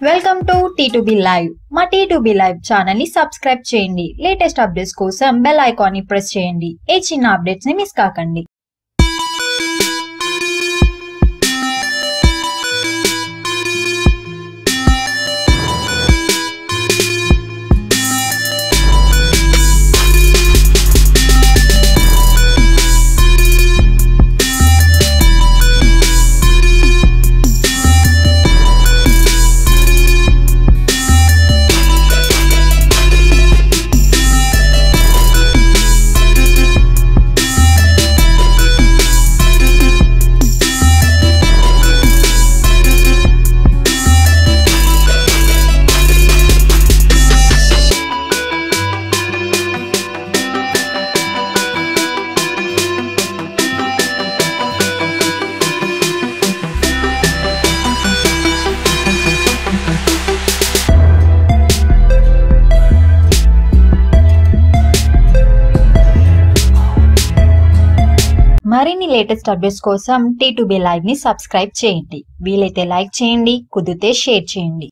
Welcome to T2B live. మా T2B live channel ని subscribe చేయండి. లేటెస్ట్ అప్డేట్స్ కోసం బెల్ ఐకాన్ ని ప్రెస్ చేయండి. ఏ చిన్న అప్డేట్స్ ని మిస్ కాకండి. మరిన్ని లేటెస్ట్ అప్డేట్స్ కోసం T2B లైవ్ ని సబ్స్క్రైబ్ చేయండి. వీలైతే లైక్ చేయండి, కుదిరితే షేర్ చేయండి.